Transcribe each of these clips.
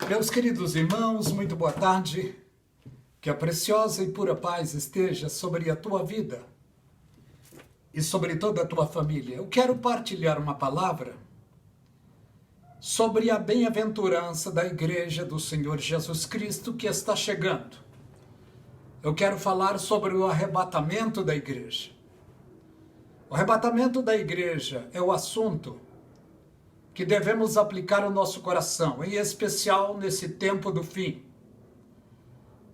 Meus queridos irmãos, muito boa tarde. Que a preciosa e pura paz esteja sobre a tua vida e sobre toda a tua família. Eu quero partilhar uma palavra sobre a bem-aventurança da Igreja do Senhor Jesus Cristo que está chegando. Eu quero falar sobre o arrebatamento da Igreja. O arrebatamento da Igreja é o assunto que devemos aplicar ao nosso coração, em especial nesse tempo do fim,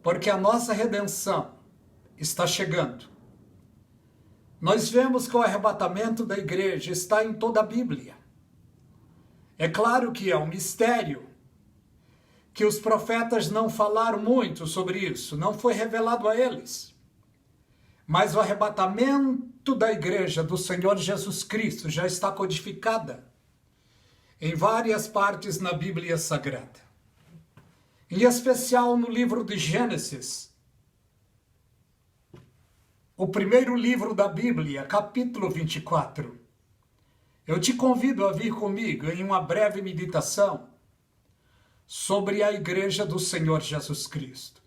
porque a nossa redenção está chegando. Nós vemos que o arrebatamento da igreja está em toda a Bíblia. É claro que é um mistério, que os profetas não falaram muito sobre isso, não foi revelado a eles. Mas o arrebatamento da igreja do Senhor Jesus Cristo já está codificada em várias partes na Bíblia Sagrada. Em especial no livro de Gênesis, o primeiro livro da Bíblia, capítulo 24. Eu te convido a vir comigo em uma breve meditação sobre a Igreja do Senhor Jesus Cristo.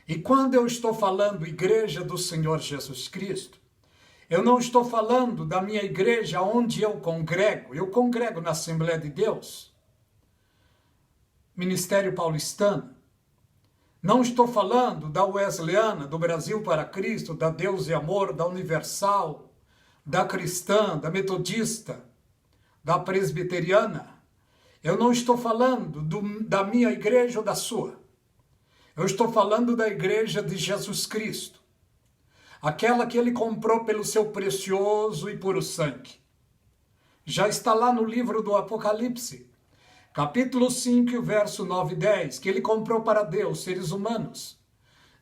E quando eu estou falando Igreja do Senhor Jesus Cristo, eu não estou falando da minha igreja onde eu congrego na Assembleia de Deus, Ministério Paulistano. Não estou falando da Wesleyana, do Brasil para Cristo, da Deus e Amor, da Universal, da Cristã, da Metodista, da Presbiteriana. Eu não estou falando da minha igreja ou da sua. Eu estou falando da igreja de Jesus Cristo. Aquela que ele comprou pelo seu precioso e puro sangue. Já está lá no livro do Apocalipse, capítulo 5, verso 9 e 10, que ele comprou para Deus seres humanos,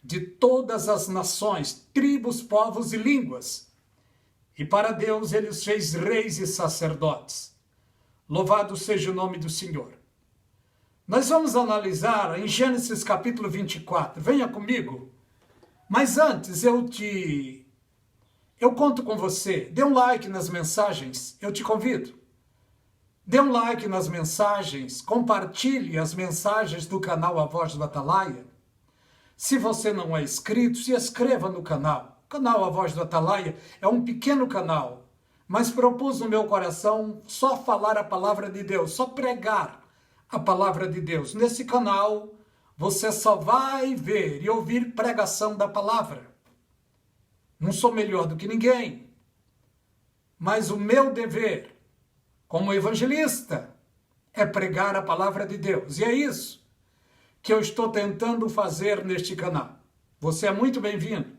de todas as nações, tribos, povos e línguas. E para Deus ele os fez reis e sacerdotes. Louvado seja o nome do Senhor. Nós vamos analisar em Gênesis capítulo 24. Venha comigo. Mas antes eu conto com você. Dê um like nas mensagens, eu te convido. Dê um like nas mensagens, compartilhe as mensagens do canal A Voz do Atalaia. Se você não é inscrito, se inscreva no canal. O canal A Voz do Atalaia é um pequeno canal, mas propus no meu coração só falar a palavra de Deus, só pregar a palavra de Deus. Nesse canal você só vai ver e ouvir pregação da palavra. Não sou melhor do que ninguém, mas o meu dever como evangelista é pregar a palavra de Deus. E é isso que eu estou tentando fazer neste canal. Você é muito bem-vindo.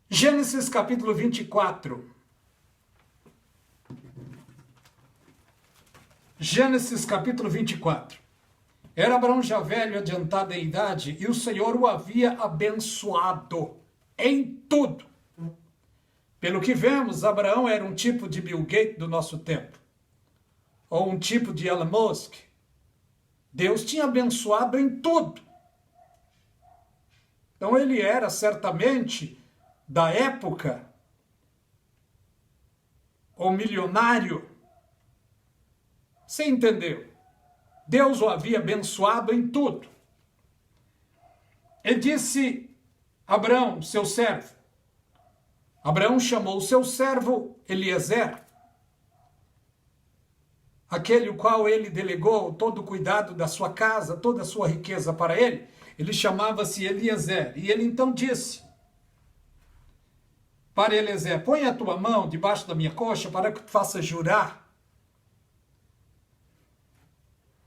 Gênesis capítulo 24. Gênesis capítulo 24. Era Abraão já velho, adiantado em idade, e o Senhor o havia abençoado em tudo. Pelo que vemos, Abraão era um tipo de Bill Gates do nosso tempo, ou um tipo de Elon Musk. Deus tinha abençoado em tudo. Então ele era certamente, da época, o milionário. Você entendeu? Deus o havia abençoado em tudo. Ele disse a Abraão, seu servo. Abraão chamou o seu servo Eliezer, aquele o qual ele delegou todo o cuidado da sua casa, toda a sua riqueza para ele. Ele chamava-se Eliezer. E ele então disse para Eliezer: põe a tua mão debaixo da minha coxa para que tu faças jurar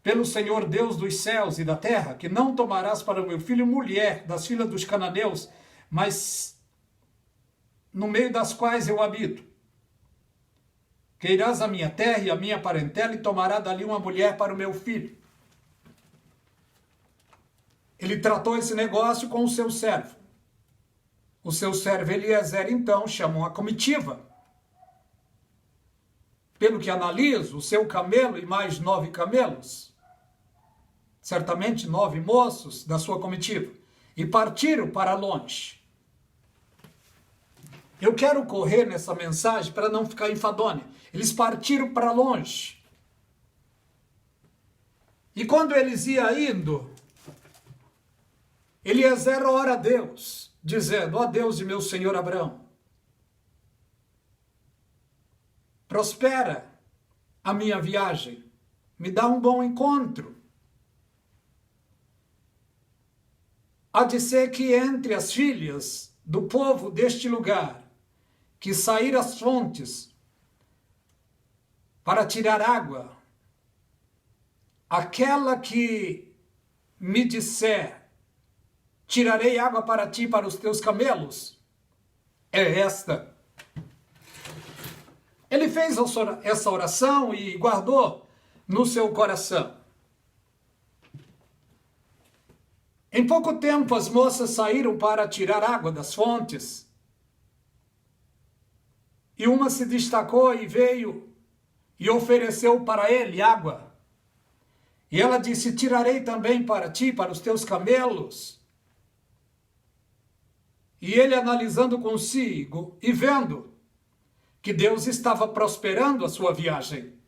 pelo Senhor Deus dos céus e da terra, que não tomarás para o meu filho mulher das filhas dos cananeus, mas no meio das quais eu habito. Que irás à minha terra e à minha parentela e tomará dali uma mulher para o meu filho. Ele tratou esse negócio com o seu servo. O seu servo Eliezer, então, chamou a comitiva. Pelo que analiso, o seu camelo e mais 9 camelos, certamente 9 moços da sua comitiva, e partiram para longe. Eu quero correr nessa mensagem para não ficar enfadonha. Eles partiram para longe. E quando eles iam indo, Eliezer ora a Deus, dizendo: ó Deus de meu senhor Abraão, prospera a minha viagem, me dá um bom encontro. Há de ser que entre as filhas do povo deste lugar, que sair às fontes para tirar água, aquela que me disser, tirarei água para ti e para os teus camelos, é esta. Ele fez essa oração e guardou no seu coração. Em pouco tempo, as moças saíram para tirar água das fontes. E uma se destacou e veio e ofereceu para ele água. E ela disse: tirarei também para ti, para os teus camelos. E ele, analisando consigo e vendo que Deus estava prosperando a sua viagem,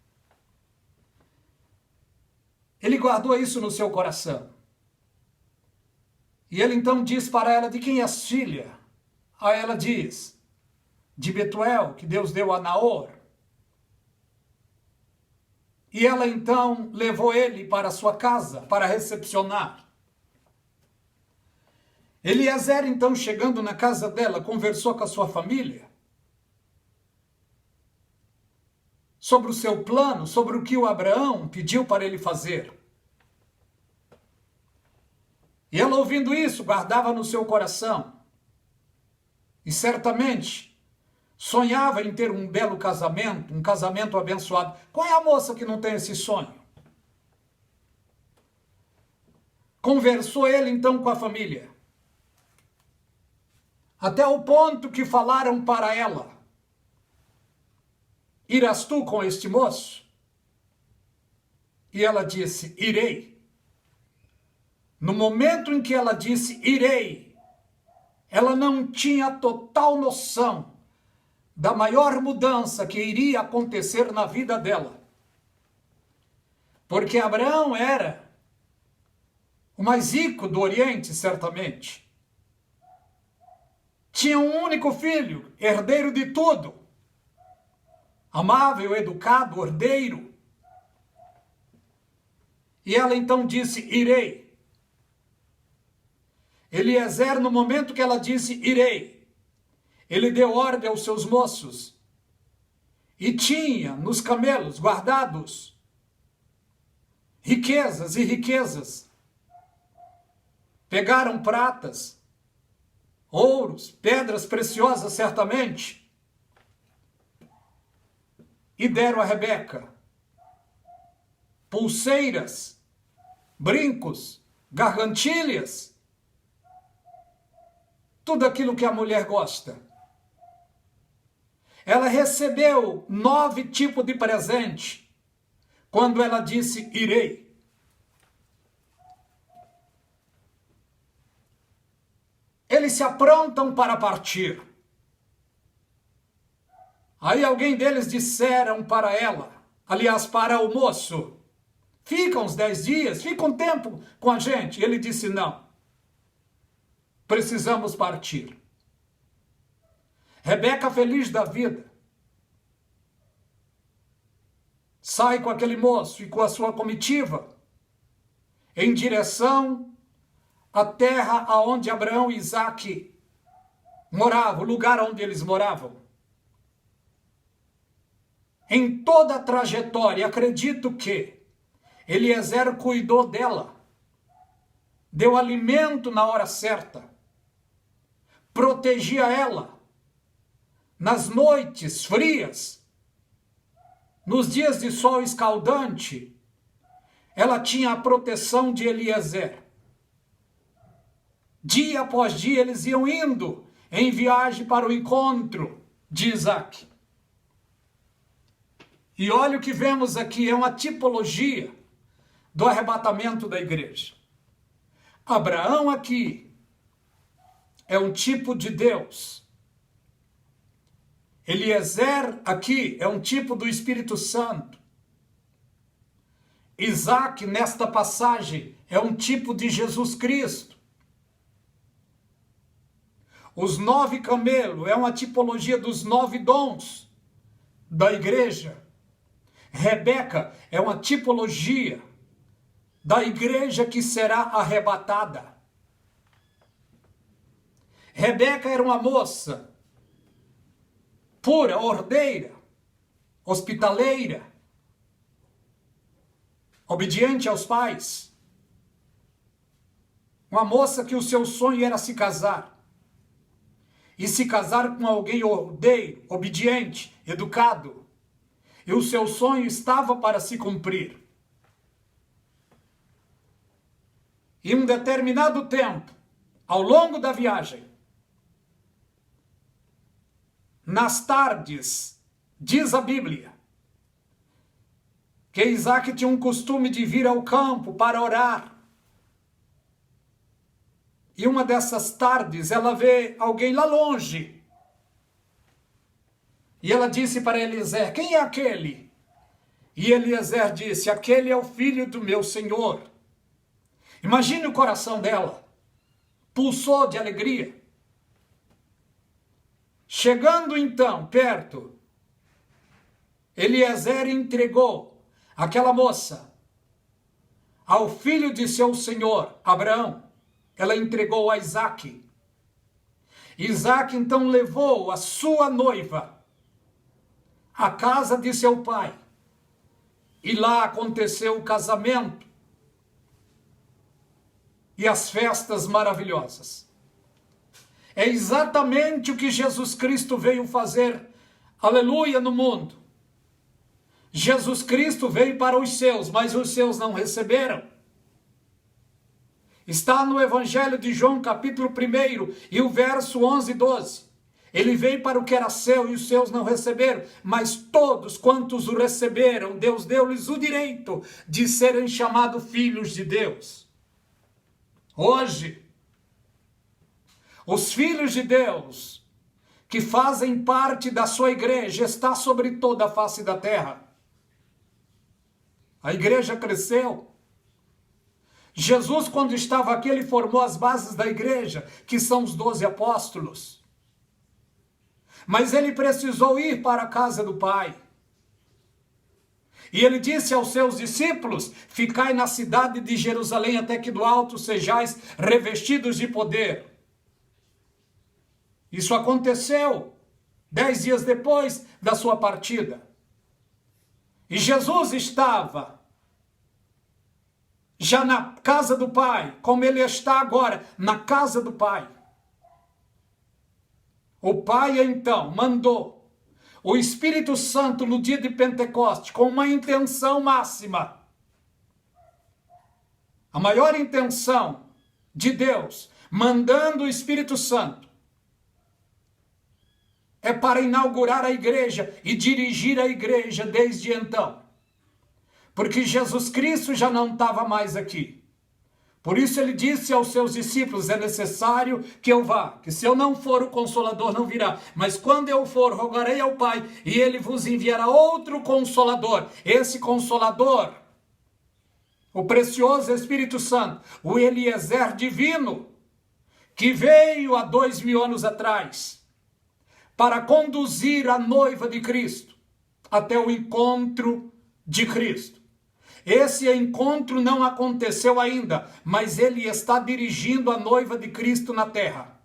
ele guardou isso no seu coração. E ele então diz para ela: de quem és filha? Aí ela diz: de Betuel, que Deus deu a Naor. E ela então levou ele para a sua casa para recepcionar. Eliezer, então, chegando na casa dela, conversou com a sua família sobre o seu plano, sobre o que o Abraão pediu para ele fazer. E ela, ouvindo isso, guardava no seu coração. E certamente sonhava em ter um belo casamento, um casamento abençoado. Qual é a moça que não tem esse sonho? Conversou ele então com a família, até o ponto que falaram para ela: irás tu com este moço? E ela disse: irei. No momento em que ela disse irei, ela não tinha total noção da maior mudança que iria acontecer na vida dela. Porque Abraão era o mais rico do Oriente, certamente. Tinha um único filho, herdeiro de tudo. Amável, educado, ordeiro. E ela então disse: irei. Eliezer, no momento que ela disse irei, ele deu ordem aos seus moços e tinha nos camelos guardados riquezas e riquezas. Pegaram pratas, ouros, pedras preciosas certamente, e deram a Rebeca pulseiras, brincos, gargantilhas, tudo aquilo que a mulher gosta. Ela recebeu 9 tipos de presente quando ela disse irei. Eles se aprontam para partir. Aí alguém deles disseram para ela, aliás, para o moço: fica uns 10 dias, fica um tempo com a gente. Ele disse: não. Precisamos partir. Rebeca, feliz da vida, sai com aquele moço e com a sua comitiva em direção à terra aonde Abraão e Isaque moravam, o lugar onde eles moravam. Em toda a trajetória, acredito que Eliezer cuidou dela, deu alimento na hora certa, protegia ela nas noites frias, nos dias de sol escaldante. Ela tinha a proteção de Eliezer. Dia após dia eles iam indo em viagem para o encontro de Isaque. E olha o que vemos aqui, é uma tipologia do arrebatamento da igreja. Abraão aqui é um tipo de Deus. Eliezer aqui é um tipo do Espírito Santo. Isaac, nesta passagem, é um tipo de Jesus Cristo. Os 9 camelos é uma tipologia dos 9 dons da igreja. Rebeca é uma tipologia da igreja que será arrebatada. Rebeca era uma moça pura, ordeira, hospitaleira, obediente aos pais. Uma moça que o seu sonho era se casar. E se casar com alguém ordeiro, obediente, educado. E o seu sonho estava para se cumprir. E um determinado tempo, ao longo da viagem, nas tardes, diz a Bíblia, que Isaac tinha um costume de vir ao campo para orar. E uma dessas tardes ela vê alguém lá longe. E ela disse para Eliezer: quem é aquele? E Eliezer disse: aquele é o filho do meu senhor. Imagine o coração dela. Pulsou de alegria. Chegando então perto, Eliezer entregou aquela moça ao filho de seu senhor, Abraão. Ela entregou a Isaac. Isaac então levou a sua noiva à casa de seu pai. E lá aconteceu o casamento e as festas maravilhosas. É exatamente o que Jesus Cristo veio fazer, aleluia, no mundo. Jesus Cristo veio para os seus, mas os seus não receberam. Está no Evangelho de João, capítulo 1, e o verso 11 e 12. Ele veio para o que era seu e os seus não receberam, mas todos quantos o receberam, Deus deu-lhes o direito de serem chamados filhos de Deus. Hoje, os filhos de Deus, que fazem parte da sua igreja, está sobre toda a face da terra. A igreja cresceu. Jesus, quando estava aqui, ele formou as bases da igreja, que são os 12 apóstolos. Mas ele precisou ir para a casa do Pai. E ele disse aos seus discípulos: ficai na cidade de Jerusalém até que do alto sejais revestidos de poder. Isso aconteceu 10 dias depois da sua partida. E Jesus estava já na casa do Pai, como ele está agora, na casa do Pai. O Pai, então, mandou o Espírito Santo no dia de Pentecostes com uma intenção máxima. A maior intenção de Deus, mandando o Espírito Santo, é para inaugurar a igreja e dirigir a igreja desde então. Porque Jesus Cristo já não estava mais aqui. Por isso ele disse aos seus discípulos: é necessário que eu vá, que se eu não for, o Consolador não virá. Mas quando eu for, rogarei ao Pai, e ele vos enviará outro Consolador. Esse Consolador, o precioso Espírito Santo, o Eliezer divino, que veio há 2000 anos atrás, para conduzir a noiva de Cristo até o encontro de Cristo. Esse encontro não aconteceu ainda, mas ele está dirigindo a noiva de Cristo na terra.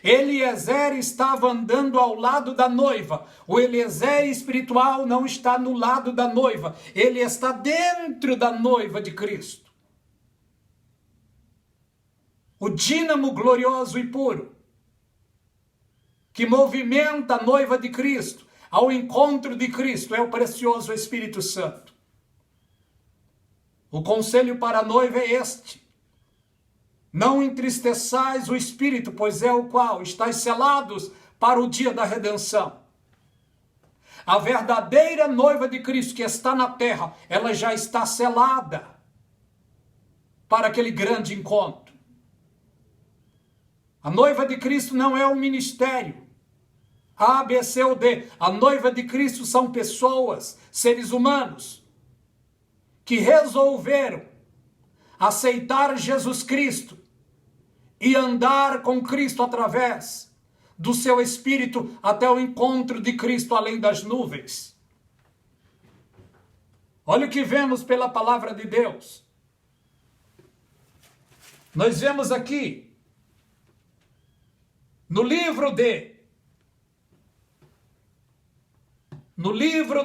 Eliezer estava andando ao lado da noiva. O Eliezer espiritual não está no lado da noiva. Ele está dentro da noiva de Cristo. O dínamo glorioso e puro, que movimenta a noiva de Cristo ao encontro de Cristo, é o precioso Espírito Santo. O conselho para a noiva é este: não entristeçais o Espírito, pois é o qual estáis selados para o dia da redenção. A verdadeira noiva de Cristo que está na terra, ela já está selada para aquele grande encontro. A noiva de Cristo não é um ministério A, B, C ou D. A noiva de Cristo são pessoas, seres humanos, que resolveram aceitar Jesus Cristo e andar com Cristo através do seu Espírito até o encontro de Cristo além das nuvens. Olha o que vemos pela palavra de Deus. Nós vemos aqui, no livro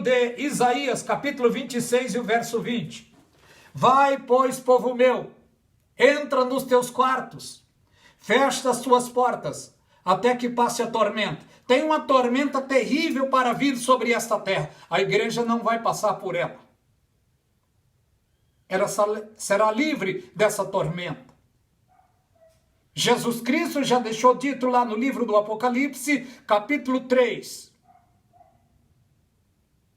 de Isaías, capítulo 26 e o verso 20. Vai, pois, povo meu, entra nos teus quartos, fecha as tuas portas, até que passe a tormenta. Tem uma tormenta terrível para vir sobre esta terra. A igreja não vai passar por ela. Ela será livre dessa tormenta. Jesus Cristo já deixou dito lá no livro do Apocalipse, capítulo 3,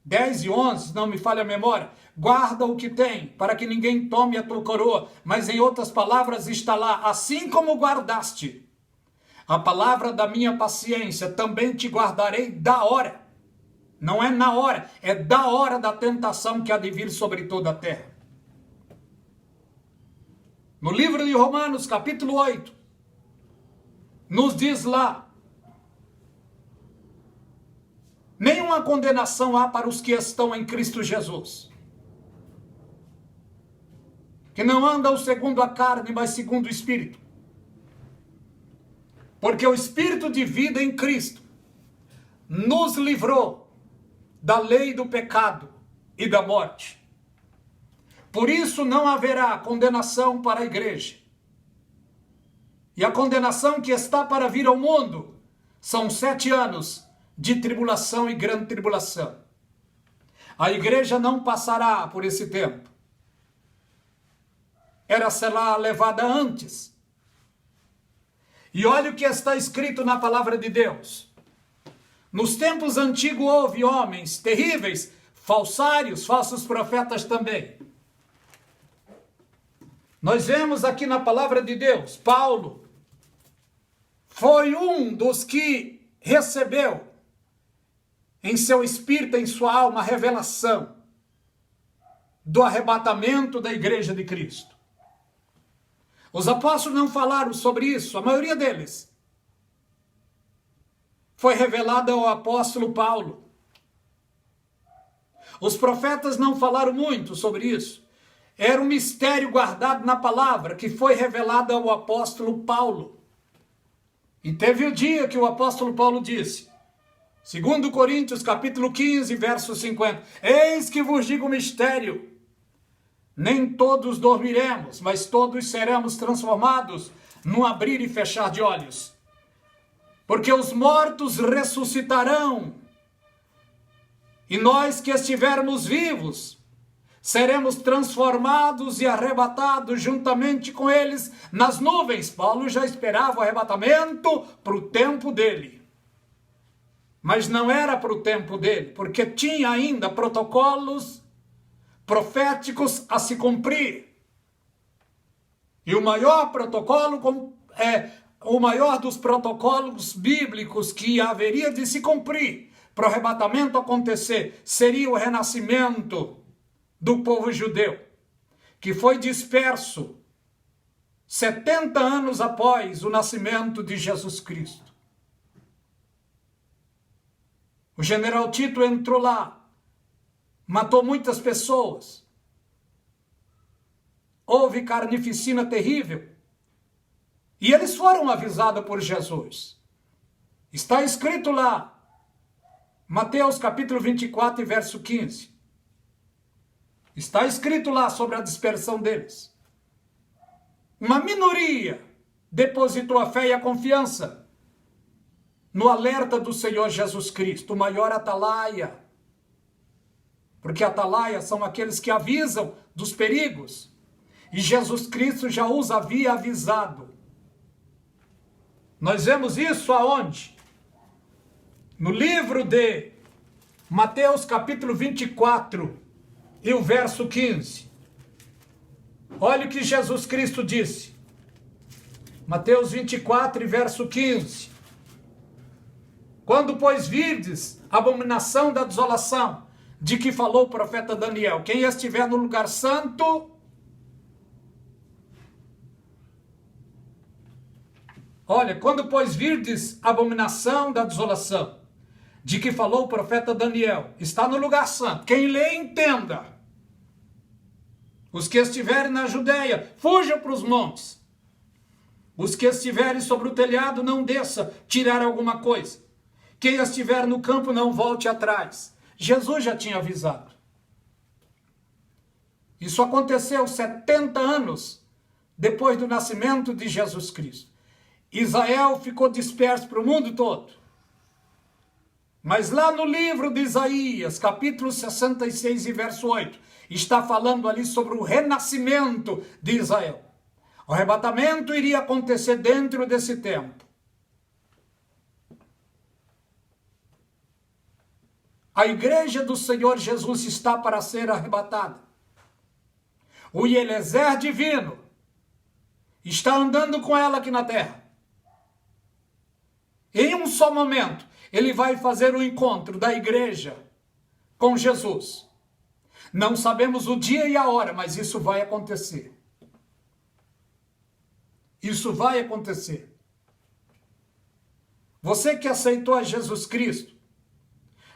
10 e 11, não me falha a memória. Guarda o que tem, para que ninguém tome a tua coroa. Mas em outras palavras está lá, assim como guardaste a palavra da minha paciência, também te guardarei da hora. Não é na hora, é da hora da tentação que há de vir sobre toda a terra. No livro de Romanos, capítulo 8, nos diz lá: nenhuma condenação há para os que estão em Cristo Jesus, que não andam segundo a carne, mas segundo o Espírito. Porque o Espírito de vida em Cristo nos livrou da lei do pecado e da morte. Por isso não haverá condenação para a igreja. E a condenação que está para vir ao mundo são 7 anos de tribulação e grande tribulação. A igreja não passará por esse tempo. Ela será levada antes. E olha o que está escrito na palavra de Deus. Nos tempos antigos houve homens terríveis, falsários, falsos profetas também. Nós vemos aqui na palavra de Deus, Paulo foi um dos que recebeu em seu espírito, em sua alma, a revelação do arrebatamento da igreja de Cristo. Os apóstolos não falaram sobre isso, a maioria deles foi revelada ao apóstolo Paulo. Os profetas não falaram muito sobre isso. Era um mistério guardado na palavra que foi revelado ao apóstolo Paulo. E teve o dia que o apóstolo Paulo disse, 2 Coríntios capítulo 15, verso 50, eis que vos digo um mistério, nem todos dormiremos, mas todos seremos transformados num abrir e fechar de olhos. Porque os mortos ressuscitarão, e nós que estivermos vivos, seremos transformados e arrebatados juntamente com eles nas nuvens. Paulo já esperava o arrebatamento para o tempo dele. Mas não era para o tempo dele, porque tinha ainda protocolos proféticos a se cumprir. E o maior protocolo, o maior dos protocolos bíblicos que haveria de se cumprir para o arrebatamento acontecer, seria o renascimento do povo judeu, que foi disperso 70 anos após o nascimento de Jesus Cristo. O general Tito entrou lá, matou muitas pessoas, houve carnificina terrível, e eles foram avisados por Jesus. Está escrito lá, Mateus capítulo 24 e verso 15. Está escrito lá sobre a dispersão deles. Uma minoria depositou a fé e a confiança no alerta do Senhor Jesus Cristo, o maior atalaia. Porque atalaia são aqueles que avisam dos perigos. E Jesus Cristo já os havia avisado. Nós vemos isso aonde? No livro de Mateus capítulo 24 e o verso 15. Olha o que Jesus Cristo disse. Mateus 24 e verso 15. Quando, pois, virdes a abominação da desolação, de que falou o profeta Daniel: quem estiver no lugar santo, olha, quando pois virdes a abominação da desolação, de que falou o profeta Daniel, está no lugar santo. Quem lê, entenda. Os que estiverem na Judeia, fujam para os montes. Os que estiverem sobre o telhado, não desça tirar alguma coisa. Quem estiver no campo, não volte atrás. Jesus já tinha avisado. Isso aconteceu 70 anos depois do nascimento de Jesus Cristo. Israel ficou disperso para o mundo todo. Mas lá no livro de Isaías, capítulo 66 e verso 8, está falando ali sobre o renascimento de Israel. O arrebatamento iria acontecer dentro desse tempo. A igreja do Senhor Jesus está para ser arrebatada. O Eliezer divino está andando com ela aqui na terra. Em um só momento, ele vai fazer o encontro da igreja com Jesus. Não sabemos o dia e a hora, mas isso vai acontecer. Isso vai acontecer. Você que aceitou a Jesus Cristo,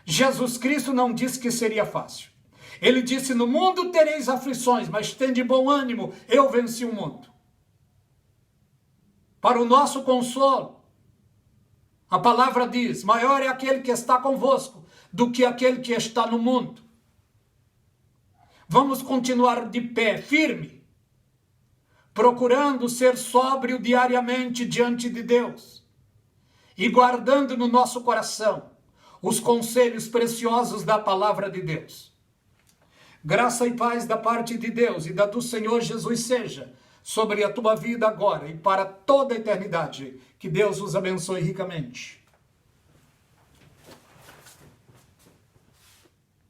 Jesus Cristo não disse que seria fácil. Ele disse: no mundo tereis aflições, mas tende bom ânimo, eu venci o mundo. Para o nosso consolo, a palavra diz: maior é aquele que está convosco do que aquele que está no mundo. Vamos continuar de pé, firme, procurando ser sóbrio diariamente diante de Deus e guardando no nosso coração os conselhos preciosos da palavra de Deus. Graça e paz da parte de Deus e da do Senhor Jesus seja sobre a tua vida agora e para toda a eternidade. Que Deus os abençoe ricamente.